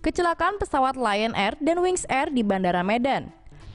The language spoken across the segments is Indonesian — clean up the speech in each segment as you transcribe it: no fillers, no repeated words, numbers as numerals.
Kecelakaan pesawat Lion Air dan Wings Air di Bandara Medan.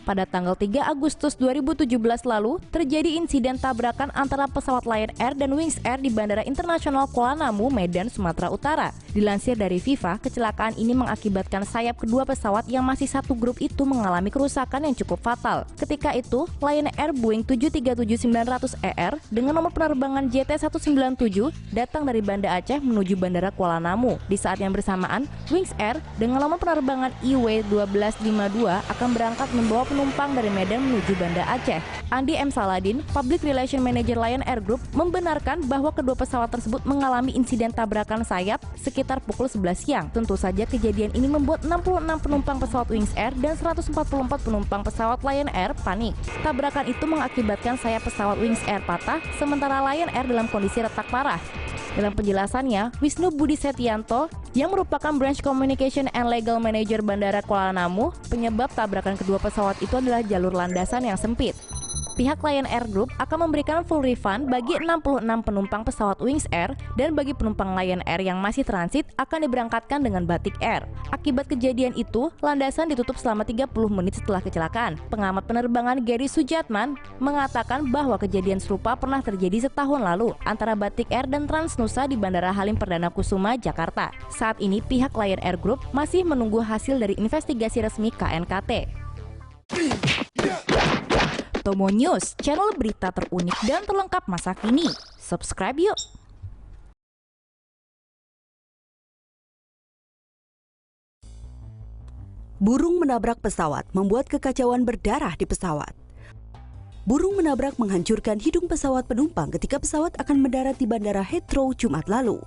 Pada tanggal 3 Agustus 2017 lalu, terjadi insiden tabrakan antara pesawat Lion Air dan Wings Air di Bandara Internasional Kuala Namu, Medan, Sumatera Utara. Dilansir dari FIFA, kecelakaan ini mengakibatkan sayap kedua pesawat yang masih satu grup itu mengalami kerusakan yang cukup fatal. Ketika itu, Lion Air Boeing 737-900ER dengan nomor penerbangan JT197 datang dari Banda Aceh menuju Bandara Kuala Namu. Di saat yang bersamaan, Wings Air dengan nomor penerbangan IW1252 akan berangkat membawa penumpang dari Medan menuju Banda Aceh. Andi M. Saladin, Public Relation Manager Lion Air Group, membenarkan bahwa kedua pesawat tersebut mengalami insiden tabrakan sayap sekitar pukul 11 siang. Tentu saja kejadian ini membuat 66 penumpang pesawat Wings Air dan 144 penumpang pesawat Lion Air panik. Tabrakan itu mengakibatkan sayap pesawat Wings Air patah, sementara Lion Air dalam kondisi retak parah. Dalam penjelasannya, Wisnu Budi Setianto yang merupakan Branch Communication and Legal Manager Bandara Kuala Namu, penyebab tabrakan kedua pesawat itu adalah jalur landasan yang sempit. Pihak Lion Air Group akan memberikan full refund bagi 66 penumpang pesawat Wings Air dan bagi penumpang Lion Air yang masih transit akan diberangkatkan dengan Batik Air. Akibat kejadian itu, landasan ditutup selama 30 menit setelah kecelakaan. Pengamat penerbangan Gary Sujatman mengatakan bahwa kejadian serupa pernah terjadi setahun lalu antara Batik Air dan Transnusa di Bandara Halim Perdana Kusuma, Jakarta. Saat ini pihak Lion Air Group masih menunggu hasil dari investigasi resmi KNKT. Tomo News, channel berita terunik dan terlengkap masa kini. Subscribe yuk! Burung menabrak pesawat membuat kekacauan berdarah di pesawat. Burung menabrak menghancurkan hidung pesawat penumpang ketika pesawat akan mendarat di Bandara Heathrow Jumat lalu.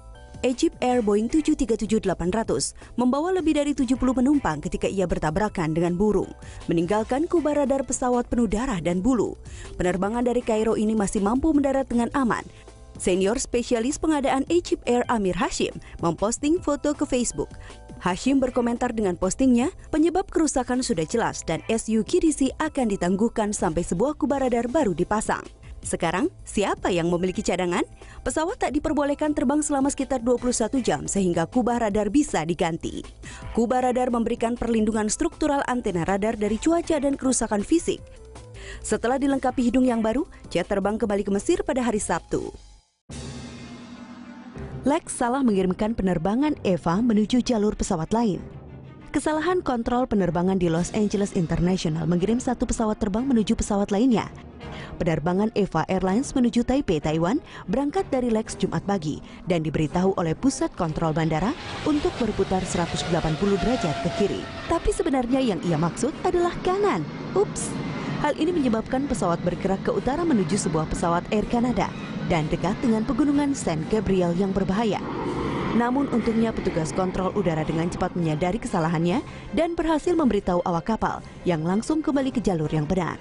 Egypt Air Boeing 737-800 membawa lebih dari 70 penumpang ketika ia bertabrakan dengan burung, meninggalkan kubah radar pesawat penuh darah dan bulu. Penerbangan dari Kairo ini masih mampu mendarat dengan aman. Senior spesialis pengadaan Egypt Air Amir Hashim memposting foto ke Facebook. Hashim berkomentar dengan postingnya, penyebab kerusakan sudah jelas dan SU-QDC akan ditangguhkan sampai sebuah kubah radar baru dipasang. Sekarang, siapa yang memiliki cadangan? Pesawat tak diperbolehkan terbang selama sekitar 21 jam sehingga kubah radar bisa diganti. Kubah radar memberikan perlindungan struktural antena radar dari cuaca dan kerusakan fisik. Setelah dilengkapi hidung yang baru, jet terbang kembali ke Mesir pada hari Sabtu. Lex salah mengirimkan penerbangan Eva menuju jalur pesawat lain. Kesalahan kontrol penerbangan di Los Angeles International mengirim satu pesawat terbang menuju pesawat lainnya. Penerbangan Eva Airlines menuju Taipei, Taiwan berangkat dari Lex Jumat pagi dan diberitahu oleh pusat kontrol bandara untuk berputar 180 derajat ke kiri. Tapi sebenarnya yang ia maksud adalah kanan. Ups! Hal ini menyebabkan pesawat bergerak ke utara menuju sebuah pesawat Air Canada dan dekat dengan pegunungan San Gabriel yang berbahaya. Namun untungnya petugas kontrol udara dengan cepat menyadari kesalahannya dan berhasil memberitahu awak kapal yang langsung kembali ke jalur yang benar.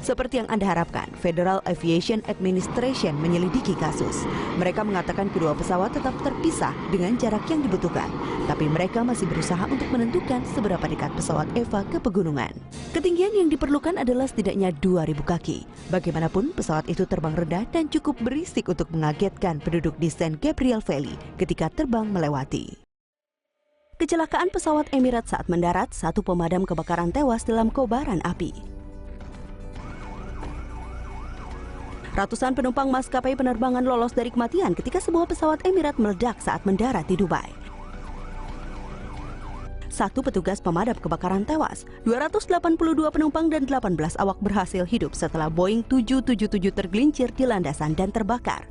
Seperti yang Anda harapkan, Federal Aviation Administration menyelidiki kasus. Mereka mengatakan kedua pesawat tetap terpisah dengan jarak yang dibutuhkan, tapi mereka masih berusaha untuk menentukan seberapa dekat pesawat Eva ke pegunungan. Ketinggian yang diperlukan adalah setidaknya 2.000 kaki. Bagaimanapun, pesawat itu terbang rendah dan cukup berisik untuk mengagetkan penduduk di San Gabriel Valley ketika terbang melewati. Kecelakaan pesawat Emirates saat mendarat, satu pemadam kebakaran tewas dalam kobaran api. Ratusan penumpang maskapai penerbangan lolos dari kematian ketika sebuah pesawat Emirates meledak saat mendarat di Dubai. Satu petugas pemadam kebakaran tewas, 282 penumpang dan 18 awak berhasil hidup setelah Boeing 777 tergelincir di landasan dan terbakar.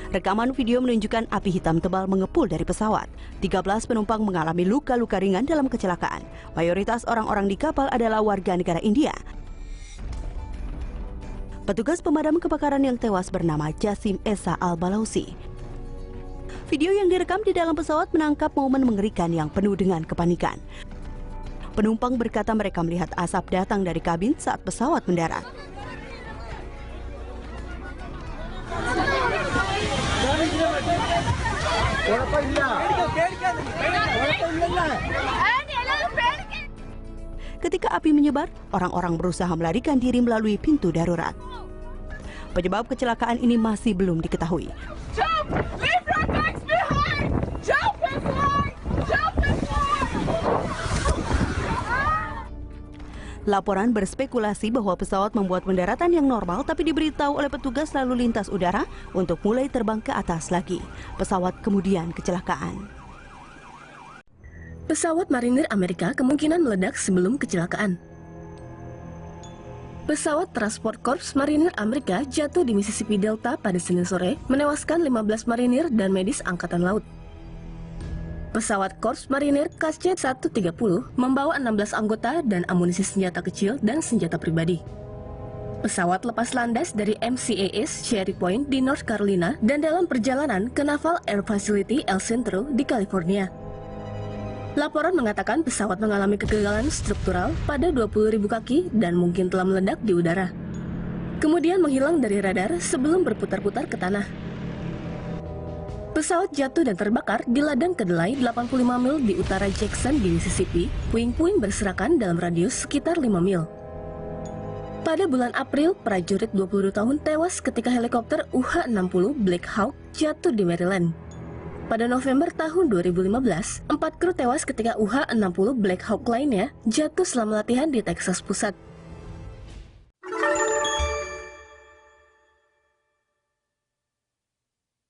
Rekaman video menunjukkan api hitam tebal mengepul dari pesawat. 13 penumpang mengalami luka-luka ringan dalam kecelakaan. Mayoritas orang-orang di kapal adalah warga negara India. Petugas pemadam kebakaran yang tewas bernama Jasim Esa Al-Balausi. Video yang direkam di dalam pesawat menangkap momen mengerikan yang penuh dengan kepanikan. Penumpang berkata mereka melihat asap datang dari kabin saat pesawat mendarat. Ketika api menyebar, orang-orang berusaha melarikan diri melalui pintu darurat. Penyebab kecelakaan ini masih belum diketahui. Laporan berspekulasi bahwa pesawat membuat pendaratan yang normal tapi diberitahu oleh petugas lalu lintas udara untuk mulai terbang ke atas lagi. Pesawat kemudian kecelakaan. Pesawat marinir Amerika kemungkinan meledak sebelum kecelakaan. Pesawat Transport Corps Marinir Amerika jatuh di Mississippi Delta pada Senin sore, menewaskan 15 marinir dan medis Angkatan Laut. Pesawat Korps Marinir KC-130 membawa 16 anggota dan amunisi senjata kecil dan senjata pribadi. Pesawat lepas landas dari MCAS Cherry Point di North Carolina dan dalam perjalanan ke Naval Air Facility El Centro di California. Laporan mengatakan pesawat mengalami kegagalan struktural pada 20.000 kaki dan mungkin telah meledak di udara. Kemudian menghilang dari radar sebelum berputar-putar ke tanah. Pesawat jatuh dan terbakar di ladang kedelai 85 mil di utara Jackson di Mississippi. Puing-puing berserakan dalam radius sekitar 5 mil. Pada bulan April, prajurit 22 tahun tewas ketika helikopter UH-60 Black Hawk jatuh di Maryland. Pada November tahun 2015, 4 kru tewas ketika UH-60 Black Hawk lainnya jatuh selama latihan di Texas Pusat.